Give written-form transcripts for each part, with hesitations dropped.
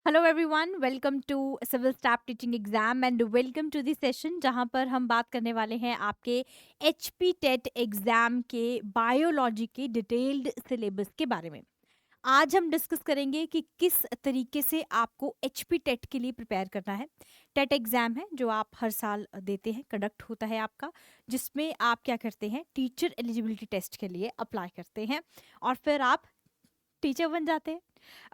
Hello everyone, welcome to civil staff teaching exam and welcome to this session जहां पर हम बात करने वाले हैं आपके एचपी टेट एग्जाम के बायोलॉजी के डिटेल्ड सिलेबस के बारे में। आज हम डिस्कस करेंगे कि किस तरीके से आपको एचपी टेट के लिए प्रिपेयर करना है। टेट एग्जाम है जो आप हर साल देते हैं, कंडक्ट होता है आपका, जिसमें आप क्या करते हैं, टीचर एलिजिबिलिटी टेस्ट के लिए अप्लाई करते हैं और फिर आप टीचर बन जाते हैं।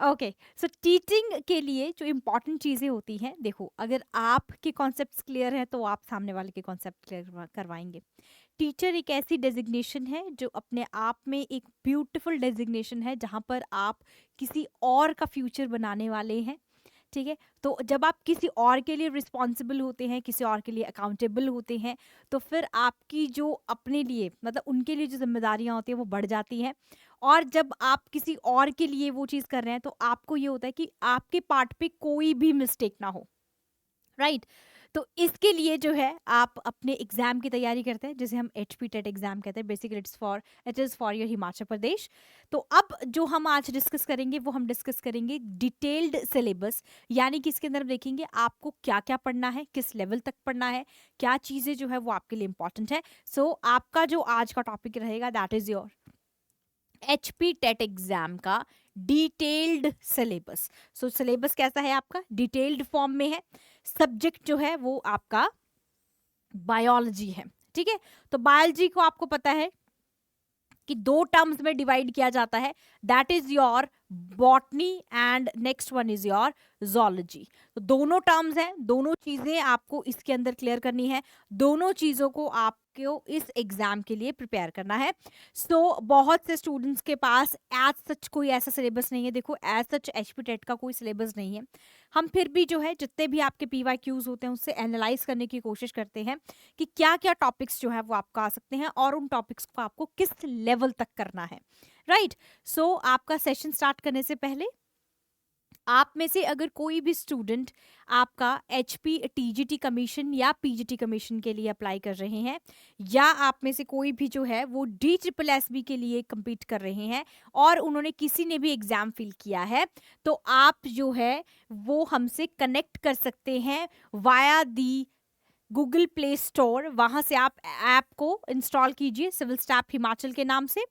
ओके, सो टीचिंग के लिए जो इम्पोर्टेंट चीज़ें होती हैं, देखो अगर आपके कॉन्सेप्ट्स क्लियर हैं तो आप सामने वाले के कॉन्सेप्ट क्लियर करवाएंगे। टीचर एक ऐसी डेजिग्नेशन है जो अपने आप में एक ब्यूटीफुल डेजिग्नेशन है जहाँ पर आप किसी और का फ्यूचर बनाने वाले हैं। ठीक है, तो जब आप किसी और के लिए रिस्पॉन्सिबल होते हैं, किसी और के लिए अकाउंटेबल होते हैं, तो फिर आपकी जो अपने लिए मतलब उनके लिए जो जिम्मेदारियां होती हैं वो बढ़ जाती हैं। और जब आप किसी और के लिए वो चीज़ कर रहे हैं तो आपको ये होता है कि आपके पार्ट पे कोई भी मिस्टेक ना हो, राइट। तो इसके लिए जो है आप अपने एग्जाम की तैयारी करते हैं, जिसे हम एचपी टेट एग्जाम कहते हैं। Basically it is for your Himachal Pradesh. तो अब जो हम आज डिस्कस करेंगे वो हम डिस्कस करेंगे डिटेल्ड सिलेबस, यानी कि इसके अंदर हम देखेंगे आपको क्या क्या पढ़ना है, किस लेवल तक पढ़ना है, क्या चीज़ें जो है वो आपके लिए इंपॉर्टेंट है। सो आपका जो आज का टॉपिक रहेगा that is your HP TET exam का डिटेल्ड सिलेबस। सो सिलेबस कैसा है आपका, डिटेल्ड फॉर्म में है। सब्जेक्ट जो है वो आपका बायोलॉजी है। ठीक है, तो बायोलॉजी को आपको पता है कि दो टर्म्स में डिवाइड किया जाता है, that is your botany and next one is your zoology. तो दोनों टर्म्स हैं, दोनों चीजें आपको इसके अंदर क्लियर करनी है, दोनों चीजों को आपको इस एग्जाम के लिए प्रिपेयर करना है। सो बहुत से स्टूडेंट्स के पास एज सच कोई ऐसा सिलेबस नहीं है। देखो एज सच एचपी टेट का कोई सिलेबस नहीं है। हम फिर भी जो है जितने भी आपके पीवाई क्यूज होते हैं उससे एनालाइज करने की कोशिश करते हैं कि क्या क्या टॉपिक्स जो है वो आपको आ सकते हैं और उन टॉपिक्स को आपको किस लेवल तक करना है, राइट। सो आपका सेशन स्टार्ट करने से पहले आप में से अगर कोई भी स्टूडेंट आपका एचपी टीजीटी कमीशन या पीजीटी कमीशन के लिए अप्लाई कर रहे हैं, या आप में से कोई भी जो है वो डी ट्रिपल एस बी के लिए compete कर रहे हैं और उन्होंने किसी ने भी एग्जाम फिल किया है, तो आप जो है वो हमसे कनेक्ट कर सकते हैं वाया दी गूगल प्ले स्टोर। वहां से आप ऐप को इंस्टॉल कीजिए सिविल स्टाफ हिमाचल के नाम से,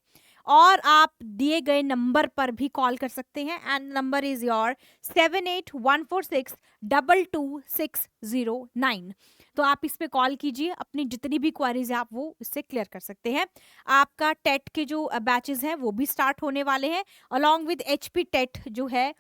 और आप दिए गए नंबर पर भी कॉल कर सकते हैं एंड नंबर इज योर 7814622609। तो आप इस पे कॉल कीजिए, अपनी जितनी भी क्वारीज है आप वो इससे क्लियर कर सकते हैं। आपका टेट के जो बैचेस हैं वो भी स्टार्ट होने वाले हैं, अलॉन्ग विद एचपी टेट जो है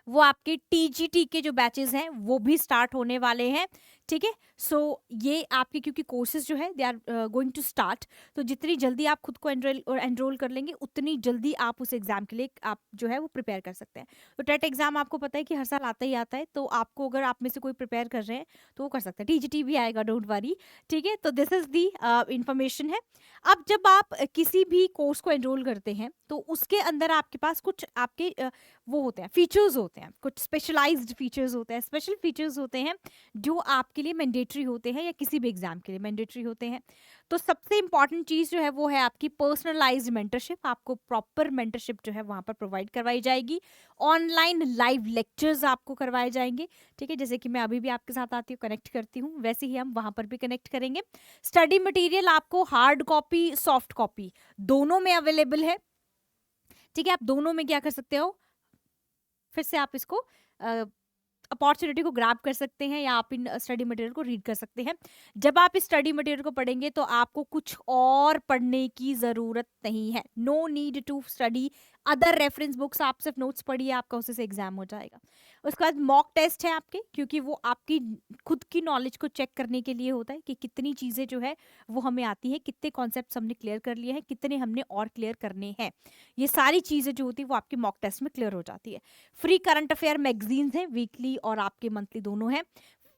वो आपके टीजीटी के जो बैचेस हैं वो भी स्टार्ट होने वाले हैं। ठीक है, सो ये आपके क्योंकि कोर्सेज जो है they are going to start, तो जितनी जल्दी आप खुद को एनरोल कर लेंगे उतनी जल्दी आप उस एग्जाम के लिए आप जो है वो प्रिपेयर कर सकते हैं। तो टेट एग्जाम आपको पता है कि हर साल आता ही आता है, तो आपको अगर आप में से कोई प्रिपेयर कर रहे हैं तो वो कर सकते हैं। टीजीटी भी आएगा, डोंट वरी। ठीक है, तो दिस इज दी इंफॉर्मेशन है। अब जब आप किसी भी कोर्स को एनरोल करते हैं तो उसके अंदर आपके पास कुछ आपके वो होते हैं, फीचर्स होते हैं, कुछ स्पेशलाइज्ड फीचर्स होते हैं, स्पेशल फीचर्स होते हैं जो आपके लिए मैंडेटरी होते हैं या किसी भी एग्जाम के लिए मैंडेटरी होते हैं। तो सबसे इंपॉर्टेंट चीज़ जो है वो है आपकी पर्सनलाइज्ड मेंटरशिप। आपको प्रॉपर मेंटरशिप जो है वहाँ पर प्रोवाइड करवाई जाएगी। ऑनलाइन लाइव लेक्चर्स आपको करवाए जाएंगे। ठीक है, जैसे कि मैं अभी भी आपके साथ आती हूँ, कनेक्ट करती हूँ, वैसे ही हम वहाँ पर भी कनेक्ट करेंगे। स्टडी मटेरियल आपको हार्ड कॉपी सॉफ्ट कॉपी दोनों में अवेलेबल है। ठीक है, आप दोनों में क्या कर सकते हो, फिर से आप इसको अपॉर्चुनिटी को ग्रैब कर सकते हैं या आप इन स्टडी मटेरियल को रीड कर सकते हैं। जब आप इस स्टडी मटेरियल को पढ़ेंगे तो आपको कुछ और पढ़ने की ज़रूरत नहीं है। No need to study other reference books, आप सिर्फ नोट्स पढ़िए, आपका उससे एग्जाम हो जाएगा। उसके बाद मॉक टेस्ट है आपके, क्योंकि वो आपकी खुद की नॉलेज को चेक करने के लिए होता है कि कितनी चीज़ें जो है वो हमें आती है, कितने कॉन्सेप्ट हमने क्लियर कर लिए हैं, कितने हमने और क्लियर करने हैं। ये सारी चीज़ें जो होती है वो आपकी मॉक टेस्ट में क्लियर हो जाती है। फ्री करंट अफेयर मैगजीन्स हैं, वीकली और आपके मंथली दोनों हैं।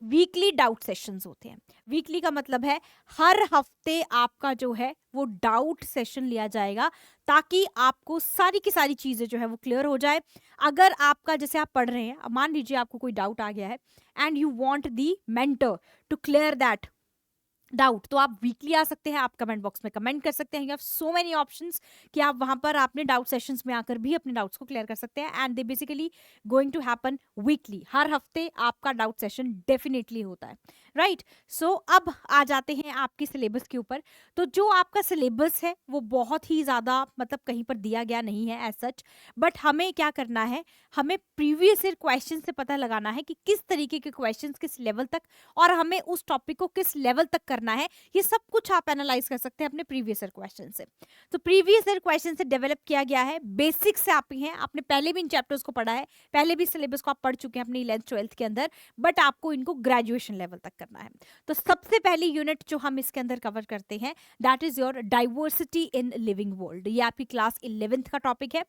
वीकली डाउट सेशंस होते हैं। वीकली का मतलब है हर हफ्ते आपका जो है वो डाउट सेशन लिया जाएगा, ताकि आपको सारी की सारी चीज़ें जो है वो क्लियर हो जाए। अगर आपका जैसे आप पढ़ रहे हैं, अब मान लीजिए आपको कोई डाउट आ गया है and you want the mentor to clear that doubt, तो आप वीकली आ सकते हैं, आप कमेंट बॉक्स में कमेंट कर सकते हैं। You have so many options कि आप वहां पर अपने डाउट सेशंस में आकर भी अपने डाउट्स को क्लियर कर सकते हैं, and they basically going to happen weekly. हर हफ्ते आपका डाउट सेशन डेफिनेटली होता है, राइट। सो अब आ जाते हैं आपके सिलेबस के ऊपर। तो जो आपका सिलेबस है वो बहुत ही ज़्यादा मतलब कहीं पर दिया गया नहीं है एज सच, बट हमें क्या करना है, हमें प्रीवियस ईयर क्वेश्चन से पता लगाना है कि किस तरीके के क्वेश्चंस किस लेवल तक, और हमें उस टॉपिक को किस लेवल तक करना है, ये सब कुछ आप एनालाइज कर सकते हैं अपने प्रीवियस ईयर क्वेश्चन से। तो प्रीवियस ईयर क्वेश्चन से डेवलप किया गया है, बेसिक्स से आप हैं, आपने पहले भी इन चैप्टर्स को पढ़ा है, पहले भी सिलेबस को आप पढ़ चुके हैं अपनी 11th-12th के अंदर, बट आपको इनको ग्रेजुएशन लेवल तक करना है। तो सबसे पहली यूनिट जो हम इसके अंदर कवर करते हैं that is your diversity in living world. ये आपकी क्लास 11th का टॉपिक है,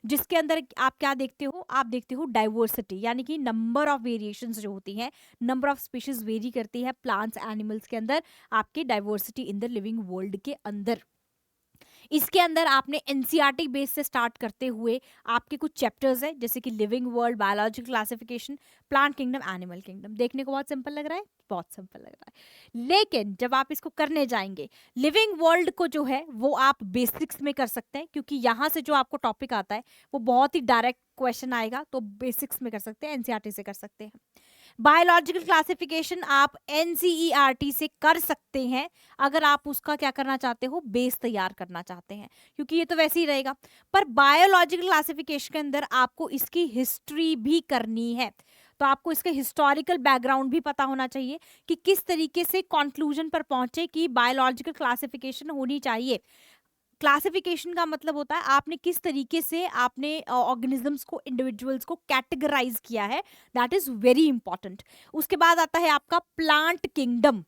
जिसके अंदर आप क्या देखते हो, आप देखते हो डाइवर्सिटी, यानी कि नंबर ऑफ वेरिएशंस जो होती हैं, नंबर ऑफ स्पीशीज वेरी करती है प्लांट्स एनिमल्स के अंदर, आपके diversity in the living world के अंदर। इसके अंदर आपने एनसीईआरटी बेस से स्टार्ट करते हुए आपके कुछ चैप्टर्स है, जैसे कि living world, biological classification, plant kingdom, animal kingdom. देखने को बहुत सिंपल लग रहा है, बहुत सिंपल लग रहा है, लेकिन जब आप इसको करने जाएंगे, लिविंग वर्ल्ड को जो है वो आप बेसिक्स में कर सकते हैं, क्योंकि यहाँ से जो आपको टॉपिक आता है वो बहुत ही डायरेक्ट क्वेश्चन आएगा, तो बेसिक्स में कर सकते हैं, एनसीईआरटी से कर सकते हैं। बायोलॉजिकल क्लासिफिकेशन आप एनसीईआरटी से कर सकते हैं अगर आप उसका क्या करना चाहते हो, बेस तैयार करना चाहते हैं, क्योंकि ये तो वैसे ही रहेगा। पर बायोलॉजिकल क्लासिफिकेशन के अंदर आपको इसकी हिस्ट्री भी करनी है, तो आपको इसका हिस्टोरिकल बैकग्राउंड भी पता होना चाहिए कि किस तरीके से कंक्लूजन पर पहुंचे कि बायोलॉजिकल क्लासिफिकेशन होनी चाहिए। क्लासिफिकेशन का मतलब होता है आपने किस तरीके से आपने ऑर्गेनिजम्स को, इंडिविजुअल्स को कैटेगराइज किया है, दैट इज वेरी इंपॉर्टेंट। उसके बाद आता है आपका प्लांट किंगडम।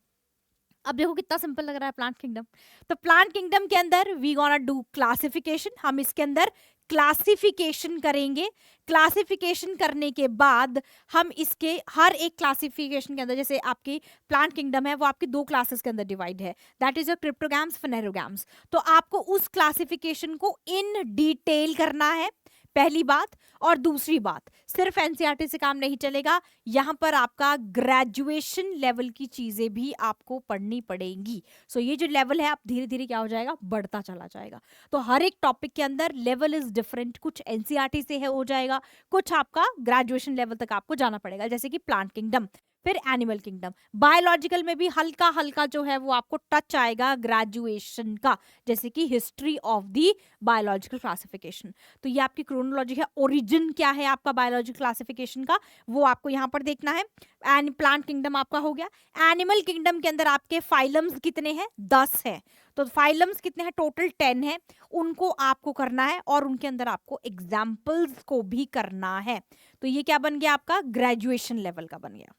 अब देखो कितना सिंपल लग रहा है प्लांट किंगडम। तो प्लांट किंगडम के अंदर वी गोना डू क्लासिफिकेशन, हम इसके अंदर क्लासिफिकेशन करेंगे। क्लासिफिकेशन करने के बाद हम इसके हर एक क्लासिफिकेशन के अंदर, जैसे आपकी प्लांट किंगडम है वो आपकी दो क्लासेस के अंदर डिवाइड है, that is your cryptogams, phanerogams. तो आपको उस क्लासिफिकेशन को इन डिटेल करना है, पहली बात। और दूसरी बात, सिर्फ एनसीईआरटी से काम नहीं चलेगा, यहां पर आपका ग्रेजुएशन लेवल की चीजें भी आपको पढ़नी पड़ेंगी। सो ये जो लेवल है आप धीरे धीरे क्या हो जाएगा, बढ़ता चला जाएगा। तो हर एक टॉपिक के अंदर लेवल इज डिफरेंट, कुछ एनसीईआरटी से है हो जाएगा, कुछ आपका ग्रेजुएशन लेवल तक आपको जाना पड़ेगा, जैसे कि प्लांट किंगडम, फिर एनिमल किंगडम। बायोलॉजिकल में भी हल्का हल्का जो है वो आपको टच आएगा ग्रेजुएशन का, जैसे कि history of the biological classification. तो ये आपकी क्रोनोलॉजी है, ओरिजिन क्या है आपका बायोलॉजिकल क्लासिफिकेशन का, वो आपको यहाँ पर देखना है। एंड प्लांट किंगडम आपका हो गया। एनिमल किंगडम के अंदर आपके फाइलम्स कितने हैं, 10 है। तो फाइलम्स कितने हैं, टोटल 10 है, उनको आपको करना है, और उनके अंदर आपको एग्जाम्पल्स को भी करना है। तो ये क्या बन गया, आपका ग्रेजुएशन लेवल का बन गया।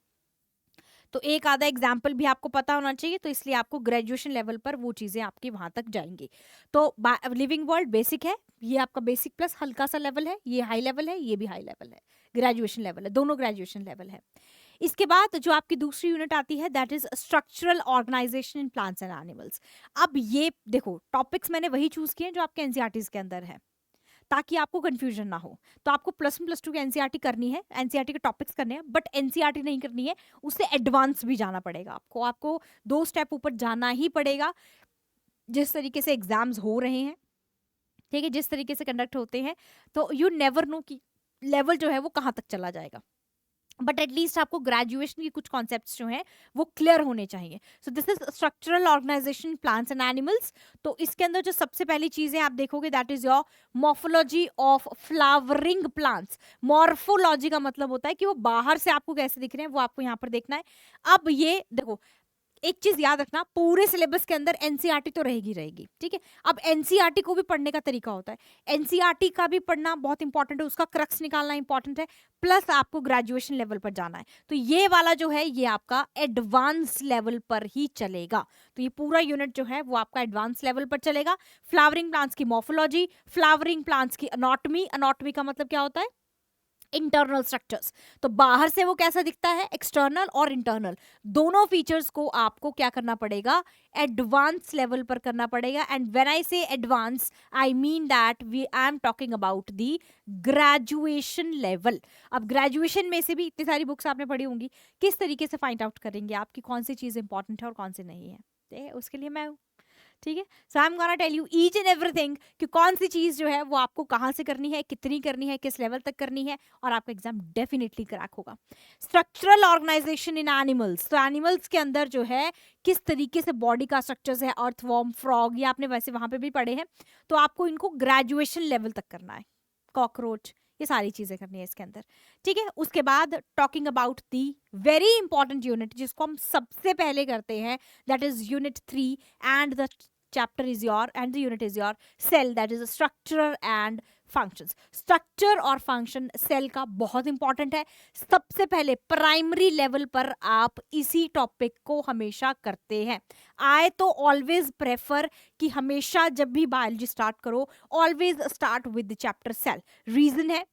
तो एक आधा एग्जाम्पल भी आपको पता होना चाहिए, तो इसलिए आपको ग्रेजुएशन लेवल पर वो चीजें आपकी वहां तक जाएंगी। तो लिविंग वर्ल्ड बेसिक है, ये आपका बेसिक प्लस हल्का सा लेवल है, ये हाई लेवल है, ये भी हाई लेवल है, ग्रेजुएशन लेवल है, दोनों ग्रेजुएशन लेवल है। इसके बाद जो आपकी दूसरी यूनिट आती है that is structural organisation in plants and animals. अब ये देखो टॉपिक्स मैंने वही चूज किए जो आपके एनसीईआरटी के अंदर है, ताकि आपको कंफ्यूजन ना हो। तो आपको +1 +2 की एनसीईआरटी करनी है, एनसीईआरटी के टॉपिक्स करने हैं, बट एनसीईआरटी नहीं करनी है, उससे एडवांस भी जाना पड़ेगा आपको, आपको 2 स्टेप ऊपर जाना ही पड़ेगा। जिस तरीके से एग्जाम्स हो रहे हैं, ठीक है, जिस तरीके से कंडक्ट होते हैं, तो यू नेवर नो कि लेवल जो है वो कहाँ तक चला जाएगा, बट एटलीस्ट आपको ग्रेजुएशन की कुछ कॉन्सेप्ट्स जो हैं वो क्लियर होने चाहिए। So this is structural organisation plants and animals. तो इसके अंदर जो सबसे पहली चीजें आप देखोगे that is your morphology of flowering plants. Morphology का मतलब होता है कि वो बाहर से आपको कैसे दिख रहे हैं, वो आपको यहाँ पर देखना है। अब ये देखो, एक चीज याद रखना, पूरे सिलेबस के अंदर एनसीईआरटी तो रहेगी रहेगी, ठीक है। अब एनसीईआरटी को भी पढ़ने का तरीका होता है, एनसीईआरटी का भी पढ़ना बहुत इंपॉर्टेंट है, उसका क्रक्स निकालना इंपॉर्टेंट है, प्लस आपको ग्रेजुएशन लेवल पर जाना है। तो ये वाला जो है ये आपका एडवांस लेवल पर ही चलेगा। तो ये पूरा यूनिट जो है वो आपका एडवांस लेवल पर चलेगा। फ्लावरिंग प्लांट्स की मॉर्फोलॉजी, फ्लावरिंग प्लांट्स की अनॉटमी, अनॉटमी का मतलब क्या होता है, इंटरनल स्ट्रक्चर्स। तो बाहर से वो कैसा दिखता है, एक्सटर्नल और इंटरनल, दोनों फीचर्स को आपको क्या करना पड़ेगा, एडवांस लेवल पर करना पड़ेगा। एंड व्हेन आई से advance, I mean that I am talking about the graduation level. अब ग्रेजुएशन में से भी इतनी सारी बुक्स आपने पढ़ी होंगी, किस तरीके से फाइंड आउट करेंगे आपकी कौन सी चीज इंपॉर्टेंट है और कौन सी नहीं है। ठीक है, उसके लिए मैं हूँ। ठीक है, so I am gonna tell you each and everything कि कौन सी चीज जो है वो आपको कहाँ से करनी है, कितनी करनी है, किस लेवल तक करनी है, और आपका एग्जाम डेफिनेटली क्रैक होगा। स्ट्रक्चरल ऑर्गेनाइजेशन इन एनिमल्स, तो एनिमल्स के अंदर जो है किस तरीके से बॉडी का स्ट्रक्चर्स है, अर्थवॉर्म, फ्रॉग, ये आपने वैसे वहां पे भी पढ़े हैं, तो आपको इनको ग्रेजुएशन लेवल तक करना है। कॉकरोच, ये सारी चीजें करनी है इसके अंदर। ठीक है, उसके बाद talking about the very important unit जिसको हम सबसे पहले करते हैं, that is unit 3, and the chapter is your and the unit is your cell, that is a structure and functions। Structure और फंक्शन सेल का बहुत इंपॉर्टेंट है। सबसे पहले प्राइमरी लेवल पर आप इसी टॉपिक को हमेशा करते हैं। आई तो ऑलवेज प्रेफर कि हमेशा जब भी बायोलॉजी स्टार्ट करो, always start with the chapter cell. Reason है,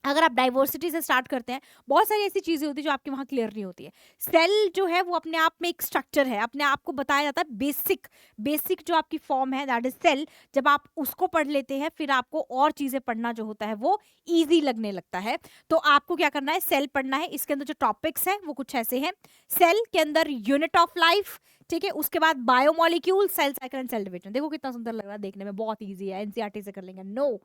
अगर आप डाइवर्सिटी से स्टार्ट करते हैं, बहुत सारी ऐसी चीजें होती है जो आपके वहां क्लियर नहीं होती है। सेल जो है वो अपने आप में एक स्ट्रक्चर है, अपने आप को बताया जाता है। बेसिक जो आपकी फॉर्म है दैट इज सेल। जब आप उसको पढ़ लेते हैं, फिर आपको और चीजें पढ़ना जो होता है वो इजी लगने लगता है। तो आपको क्या करना है, सेल पढ़ना है। इसके अंदर जो टॉपिक्स हैं वो कुछ ऐसे हैं। सेल के अंदर यूनिट ऑफ लाइफ, ठीक है, उसके बाद biomolecule, cell cycle and cell division. देखो कितना सुंदर लग रहा है देखने में, बहुत ईजी है, एनसीईआरटी से कर लेंगे। No,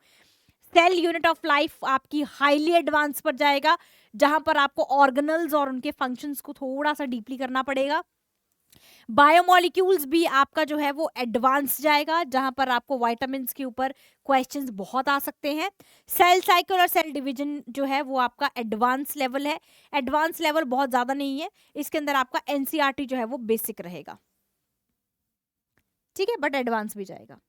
cell unit of life आपकी हाईली एडवांस पर जाएगा, जहां पर आपको ऑर्गेनल्स और उनके फंक्शंस को थोड़ा सा डीपली करना पड़ेगा। बायोमोलिक्यूल्स भी आपका जो है वो एडवांस जाएगा, जहां पर आपको विटामिन्स के ऊपर क्वेश्चंस बहुत आ सकते हैं। सेल साइकिल और सेल डिवीजन जो है वो आपका एडवांस लेवल है। एडवांस लेवल बहुत ज्यादा नहीं है, इसके अंदर आपका एनसीईआरटी जो है वो बेसिक रहेगा, ठीक है, बट एडवांस भी जाएगा।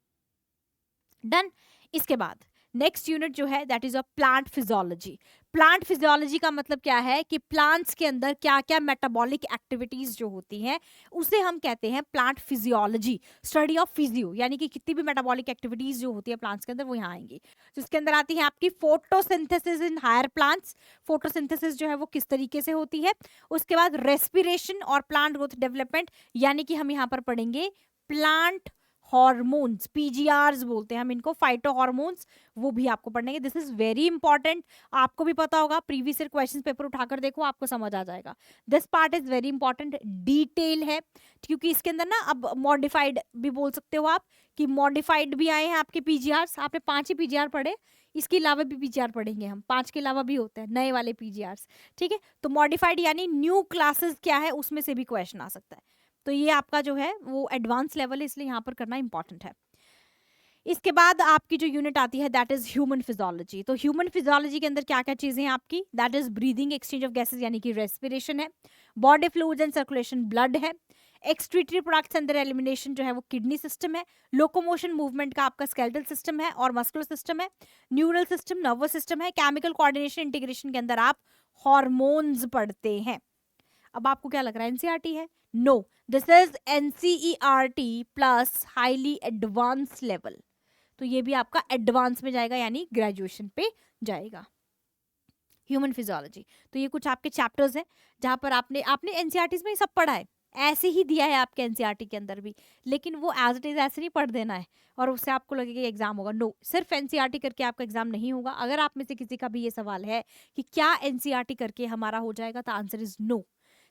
डन। इसके बाद नेक्स्ट यूनिट जो है that is a plant physiology. Plant physiology का मतलब क्या है कि प्लांट्स के अंदर क्या क्या मेटाबॉलिक एक्टिविटीज जो होती हैं उसे हम कहते हैं plant physiology. Study of physio, यानी कि कितनी भी मेटाबॉलिक एक्टिविटीज जो होती है प्लांट्स के अंदर वो यहाँ आएंगी। तो इसके अंदर आती है आपकी photosynthesis in higher plants. Photosynthesis जो है वो किस तरीके से होती है। उसके बाद रेस्पिरेशन और प्लांट ग्रोथ डेवलपमेंट, यानी कि हम यहाँ पर पढ़ेंगे प्लांट हॉर्मोन्स, पीजीआरस बोलते हैं हम इनको, फाइटो हॉर्मोन्स, वो भी आपको पढ़ने के। दिस इज वेरी इंपॉर्टेंट, आपको भी पता होगा, प्रीवियस ईयर क्वेश्चंस पेपर उठाकर देखो आपको समझ आ जाएगा। This part is very important, detail है, क्योंकि इसके अंदर ना अब मॉडिफाइड भी बोल सकते हो आप, कि मॉडिफाइड भी आए हैं आपके पीजीआरस। आपने 5 ही पीजीआर पढ़े, इसके अलावा भी पीजीआर पढ़ेंगे हम, 5 के अलावा भी होते हैं नए वाले पीजीआरस, ठीक है। तो मॉडिफाइड यानी न्यू क्लासेस क्या है उसमें से भी क्वेश्चन आ सकता है। तो ये आपका जो है वो एडवांस लेवल है, इसलिए यहाँ पर करना इंपॉर्टेंट है। इसके बाद आपकी जो यूनिट आती है दैट इज ह्यूमन फिजियोलॉजी। तो ह्यूमन फिजियोलॉजी के अंदर क्या क्या चीजें हैं आपकी, that is breathing, exchange of gases यानी कि रेस्पिरेशन है, body fluids and circulation blood है, एक्सक्रीटरी प्रोडक्ट्स अंदर एलिमिनेशन जो है वो किडनी सिस्टम है, लोकोमोशन मूवमेंट का आपका स्केलेटल सिस्टम है और मस्कुलर सिस्टम है, न्यूरल सिस्टम, नर्वस सिस्टम है, केमिकल कोऑर्डिनेशन इंटीग्रेशन के अंदर आप हॉर्मोन्स पढ़ते हैं। अब आपको क्या लग रहा है एनसीईआरटी है? No, this is NCERT plus highly advance level. तो ये भी आपका एडवांस में जाएगा, यानी ग्रेजुएशन पे जाएगा। ह्यूमन फिजियोलॉजी, तो ये कुछ आपके चैप्टर्स हैं जहां पर आपने एनसीईआरटी में सब पढ़ा है, ऐसे ही दिया है आपके एनसीईआरटी के अंदर भी, लेकिन वो एज इट इज ऐसे नहीं पढ़ देना है और उससे आपको लगेगा एग्जाम होगा। नो, सिर्फ एनसीईआरटी करके आपका एग्जाम नहीं होगा। अगर आप में से किसी का भी ये सवाल है कि क्या एनसीईआरटी करके हमारा हो जाएगा, तो आंसर इज नो।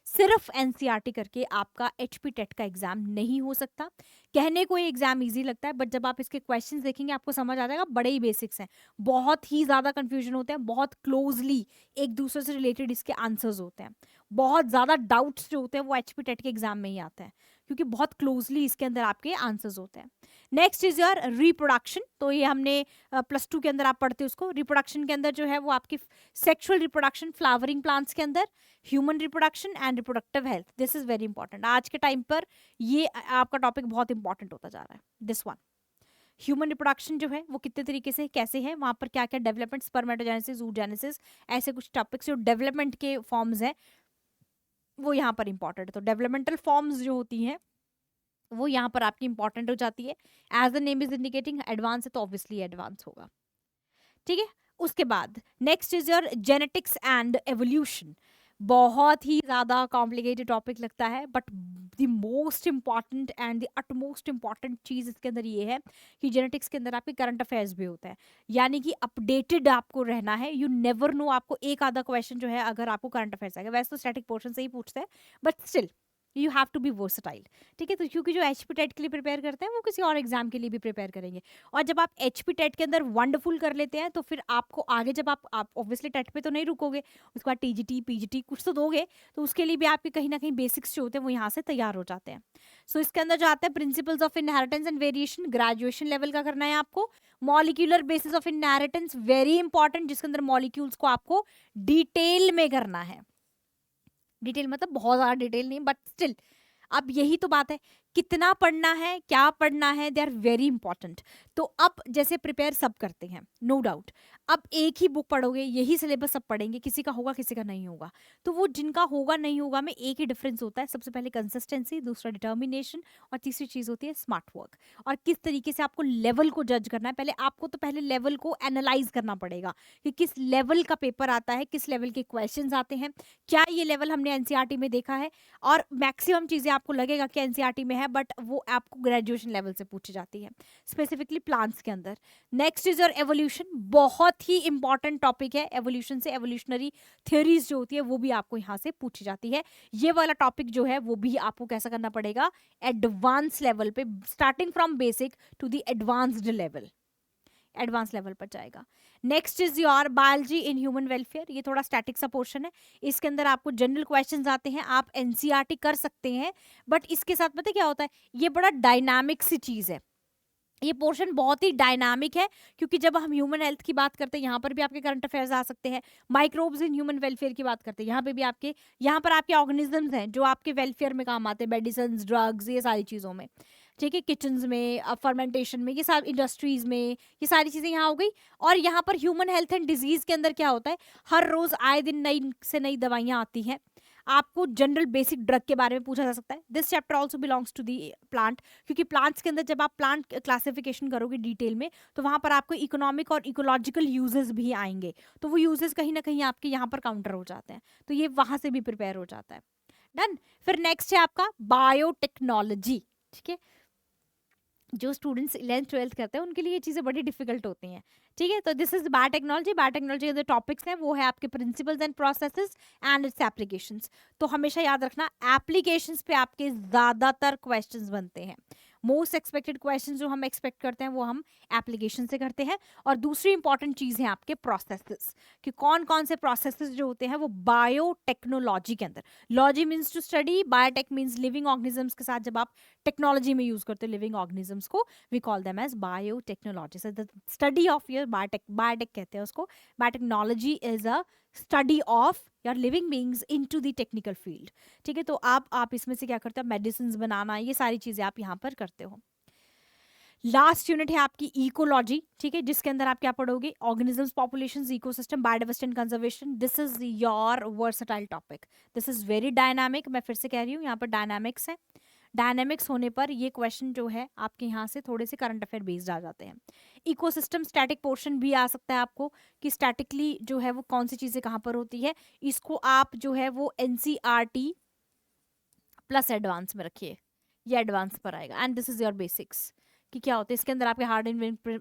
सिर्फ एनसीईआरटी करके आपका एचपी टेट का एग्जाम नहीं हो सकता। कहने को ये एग्जाम इजी लगता है, बट जब आप इसके क्वेश्चंस देखेंगे आपको समझ आ जाएगा बड़े ही बेसिक्स हैं, बहुत ही ज्यादा कंफ्यूजन होते हैं, बहुत क्लोजली एक दूसरे से रिलेटेड इसके आंसर्स होते हैं। बहुत ज्यादा डाउट्स जो होते हैं वो एचपी टेट के एग्जाम में ही आते हैं, क्योंकि बहुत क्लोजली इसके अंदर आपके आंसर्स होते हैं। Next is your reproduction. तो ये हमने +2 के अंदर आप पढ़ते हो उसको। रिप्रोडक्शन के अंदर जो है वो आपकी सेक्सुअल रिप्रोडक्शन फ्लावरिंग प्लांट्स के अंदर, human reproduction and reproductive health. This is very important, आज के टाइम पर ये आपका टॉपिक बहुत इंपॉर्टेंट होता जा रहा है। दिस वन, ह्यूमन रिप्रोडक्शन जो है वो कितने तरीके से कैसे है, वहां पर क्या क्या डेवलपमेंट, स्पर्मेटोजेनेसिस, oogenesis, ऐसे कुछ टॉपिक्स जो डेवलपमेंट के फॉर्म्स हैं वो यहाँ पर इंपॉर्टेंट है। तो डेवलपमेंटल फॉर्म्स जो होती हैं वो यहाँ पर आपकी इंपॉर्टेंट हो जाती है। As the name is indicating advance है तो ऑब्वियसली एडवांस होगा, ठीक है। उसके बाद next is your genetics and evolution. बहुत ही ज्यादा कॉम्प्लिकेटेड टॉपिक लगता है, but the most important and the utmost important चीज इसके अंदर ये है कि जेनेटिक्स के अंदर आपके करंट अफेयर्स भी होता है, यानी कि अपडेटेड आपको रहना है। यू नेवर नो, आपको एक आधा क्वेश्चन जो है अगर आपको करंट अफेयर्स आएगा, वैसे तो स्टैटिक पोर्शन से ही पूछते हैं, but still you have to be versatile, ठीक है। तो क्योंकि जो एचपी टेट के लिए प्रिपेयर करते हैं वो किसी और एग्जाम के लिए भी प्रिपेयर करेंगे, और जब आप एचपी टेट के अंदर वंडरफुल कर लेते हैं तो फिर आपको आगे जब आप ऑब्वियसली टेट पे तो नहीं रुकोगे, उसके बाद टीजीटी पीजीटी कुछ तो दोगे, तो उसके लिए भी आपके कहीं ना कहीं बेसिक्स जो होते हैं वो यहाँ से तैयार हो जाते हैं। सो इसके अंदर जो आता है principles of inheritance and variation, graduation level का करना है आपको। Molecular basis of inheritance very important, जिसके अंदर मॉलिक्यूल्स को आपको डिटेल में करना है। डिटेल मतलब बहुत ज्यादा डिटेल नहीं, बट स्टिल अब यही तो बात है, कितना पढ़ना है, क्या पढ़ना है, दे आर वेरी इंपॉर्टेंट। तो अब जैसे प्रिपेयर सब करते हैं, नो डाउट, अब एक ही बुक पढ़ोगे, यही सिलेबस सब पढ़ेंगे, किसी का होगा किसी का नहीं होगा। तो वो जिनका होगा नहीं होगा में एक ही डिफरेंस होता है, सबसे पहले कंसिस्टेंसी, दूसरा डिटर्मिनेशन, और तीसरी चीज होती है स्मार्ट वर्क। और किस तरीके से आपको लेवल को जज करना है, पहले आपको तो पहले लेवल को एनालाइज करना पड़ेगा कि किस लेवल का पेपर आता है, किस लेवल के क्वेश्चंस आते हैं, क्या ये लेवल हमने एनसीईआरटी में देखा है। और मैक्सिमम चीजें आपको लगेगा कि एनसीईआरटी में है, बट वो आपको ग्रेजुएशन लेवल से पूछी जाती है, स्पेसिफिकली प्लांट्स के अंदर। नेक्स्ट इज योर एवोल्यूशन, बहुत ही इंपॉर्टेंट टॉपिक है। एवोल्यूशन से एवोल्यूशनरी थ्योरीज जो होती है वो भी आपको यहाँ से पूछी जाती है। ये वाला टॉपिक जो है वो भी आपको कैसा करना पड़ेगा, एडवांस लेवल पे, starting from basic to the advanced level, advance level पर जाएगा। Next is your biology in human welfare, ये थोड़ा स्टैटिक सा पोर्शन है, इसके अंदर आपको जनरल क्वेश्चंस आते हैं, आप एनसीईआरटी कर सकते हैं, बट इसके साथ पता है क्या होता है, ये बड़ा डायनामिक सी चीज है, ये पोर्शन बहुत ही डायनामिक है, क्योंकि जब हम ह्यूमन हेल्थ की बात करते हैं यहाँ पर भी आपके करंट अफेयर्स आ सकते हैं, माइक्रोब्स इन ह्यूमन वेलफेयर की बात करते हैं यहाँ पे भी आपके, यहाँ पर आपके ऑर्गेनिजम्स हैं जो आपके वेलफेयर में काम आते हैं, मेडिसिन, ड्रग्स, ये सारी चीज़ों में, ठीक है, किचन्स में, फर्मेंटेशन में, ये सारी इंडस्ट्रीज में, ये सारी चीज़ें यहाँ हो गई। और यहाँ पर ह्यूमन हेल्थ एंड डिजीज के अंदर क्या होता है, हर रोज आए दिन नई से नई दवाइयाँ आती हैं, आपको जनरल बेसिक ड्रग के बारे में पूछा जा सकता है। This chapter also belongs to the plant, क्योंकि प्लांट्स के अंदर जब आप प्लांट क्लासिफिकेशन करोगे डिटेल में, तो वहां पर आपको इकोनॉमिक और इकोलॉजिकल यूजेस भी आएंगे, तो वो यूजेस कहीं ना कहीं आपके यहाँ पर काउंटर हो जाते हैं, तो ये वहां से भी प्रिपेयर हो जाता है। डन। फिर नेक्स्ट है आपका बायोटेक्नोलॉजी, ठीक है, जो स्टूडेंट्स 11th-12th करते हैं उनके लिए ये चीज़ें बड़ी डिफिकल्ट होती हैं, ठीक है। तो दिस इज बायोटेक्नोलॉजी, बायोटेक्नोलॉजी के जो टॉपिक्स हैं वो है आपके principles and processes and it's applications. तो हमेशा याद रखना, एप्लीकेशंस पे आपके ज़्यादातर क्वेश्चंस बनते हैं, मोस्ट एक्सपेक्टेड क्वेश्चन जो हम एक्सपेक्ट करते हैं वो हम एप्लीकेशन से करते हैं। और दूसरी इंपॉर्टेंट चीज़ है आपके प्रोसेसेस, कि कौन कौन से प्रोसेसेस जो होते हैं वो बायोटेक्नोलॉजी के अंदर, logy means to study, biotech means living organisms के साथ जब आप टेक्नोलॉजी में यूज करते हो लिविंग ऑर्गेनिजम्स को, we call them as biotechnology. So the study of your biotech, biotech कहते हैं उसको, biotechnology is a study of your living beings into the technical field, ठीक है। तो आप इसमें से क्या करते हो, मेडिसिन बनाना, ये सारी चीजें आप यहाँ पर करते हो। लास्ट यूनिट है आपकी इकोलॉजी, ठीक है, जिसके अंदर आप क्या पढ़ोगे, organisms, populations, ecosystem, biodiversity and conservation. This is your versatile topic, this is very dynamic, मैं फिर से कह रही हूँ यहाँ पर डायनामिक्स है। डायनामिक्स होने पर ये क्वेश्चन जो है आपके यहाँ से थोड़े से करंट अफेयर बेस्ड आ जाते हैं। इकोसिस्टम स्टैटिक पोर्शन भी आ सकता है आपको, कि स्टैटिकली जो है वो कौन सी चीज़ें कहाँ पर होती है, इसको आप जो है वो एनसीईआरटी प्लस एडवांस में रखिए, ये एडवांस पर आएगा। And this is your basics, कि क्या होता है इसके अंदर आपके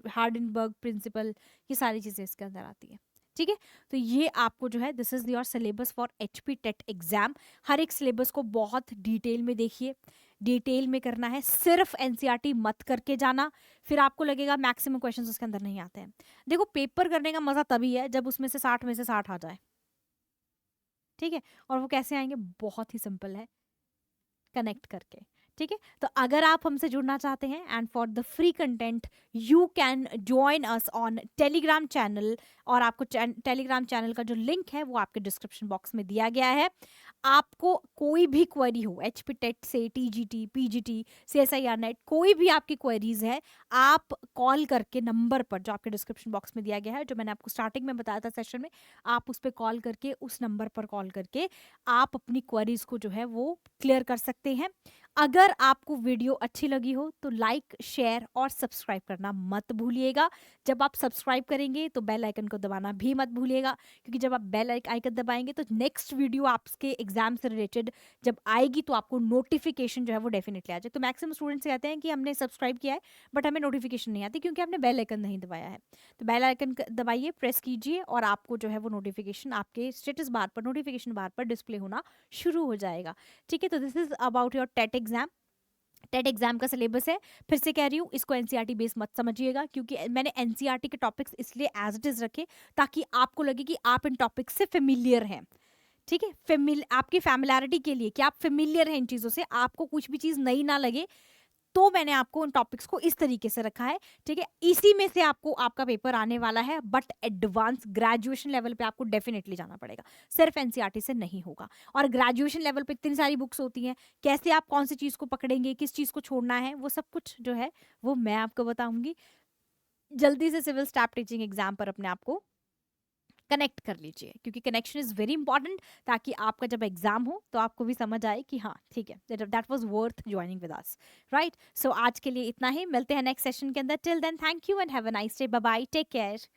हार्डनबर्ग प्रिंसिपल, ये सारी चीज़ें इसके अंदर आती है, ठीक है। तो ये आपको जो है this is your syllabus for HP TET exam. हर एक सिलेबस को बहुत डिटेल में देखिए, डिटेल में करना है, सिर्फ एनसीईआरटी मत करके जाना, फिर आपको लगेगा मैक्सिमम क्वेश्चंस उसके अंदर नहीं आते हैं। देखो पेपर करने का मजा तभी है जब उसमें से 60 में से 60 आ जाए, ठीक है। और वो कैसे आएंगे, बहुत ही सिंपल है, कनेक्ट करके, ठीक है। तो अगर आप हमसे जुड़ना चाहते हैं and for the free content you can join us on Telegram channel, और आपको टेलीग्राम चैनल का जो लिंक है वो आपके डिस्क्रिप्शन बॉक्स में दिया गया है। आपको कोई भी क्वेरी हो, एचपी टेट से, टीजीटी, पीजीटी, सीएसआईआर नेट, कोई भी आपकी क्वेरीज है, आप कॉल करके नंबर पर जो आपके डिस्क्रिप्शन बॉक्स में दिया गया है, जो मैंने आपको स्टार्टिंग में बताया था सेशन में, आप उस पर कॉल करके, उस नंबर पर कॉल करके आप अपनी क्वेरीज को जो है वो क्लियर कर सकते हैं। अगर अगर आपको वीडियो अच्छी लगी हो तो लाइक, शेयर और सब्सक्राइब करना मत भूलिएगा। जब आप सब्सक्राइब करेंगे तो बेल आइकन को दबाना भी मत भूलिएगा, क्योंकि जब आप बेल आइकन दबाएंगे तो नेक्स्ट वीडियो आपके एग्जाम से रिलेटेड जब आएगी तो आपको नोटिफिकेशन जो है वो डेफिनेटली आ जाए। तो मैक्सिमम स्टूडेंट्स कहते हैं कि हमने सब्सक्राइब किया है बट हमें नोटिफिकेशन नहीं आती क्योंकि आपने बेल आइकन नहीं दबाया है। तो बेल आइकन दबाइए, प्रेस कीजिए और आपको जो है वो नोटिफिकेशन आपके स्टेटस बार पर, नोटिफिकेशन बार पर डिस्प्ले होना शुरू हो जाएगा। ठीक है, तो this is about your TET exam. TET exam का सिलेबस है, फिर से कह रही हूँ, इसको एनसीईआरटी बेस मत समझिएगा, क्योंकि मैंने एनसीईआरटी के टॉपिक्स इसलिए एज इट इज रखे ताकि आपको लगे कि आप इन टॉपिक्स से फेमिलियर हैं। ठीक है, आपकी फैमिलियरिटी के लिए कि आप फेमिलियर हैं इन चीज़ों से, आपको कुछ भी चीज़ नई ना लगे, तो मैंने आपको उन टॉपिक्स को इस तरीके से रखा है। ठीक है, इसी में से आपको आपका पेपर आने वाला है, बट एडवांस ग्रेजुएशन लेवल पे आपको डेफिनेटली जाना पड़ेगा, सिर्फ एनसीईआरटी से नहीं होगा। और ग्रेजुएशन लेवल पे इतनी सारी बुक्स होती हैं, कैसे आप कौन सी चीज़ को पकड़ेंगे, किस चीज़ को छोड़ना है, वो सब कुछ जो है वो मैं आपको बताऊंगी। जल्दी से सिविल स्टाफ टीचिंग एग्जाम पर अपने आप को कनेक्ट कर लीजिए, क्योंकि कनेक्शन इज वेरी इंपॉर्टेंट, ताकि आपका जब एग्जाम हो तो आपको भी समझ आए कि हाँ ठीक है, that was worth joining with us, right. So आज के लिए इतना ही, मिलते हैं नेक्स्ट सेशन के अंदर। Till then thank you and have a nice day, bye bye, take care.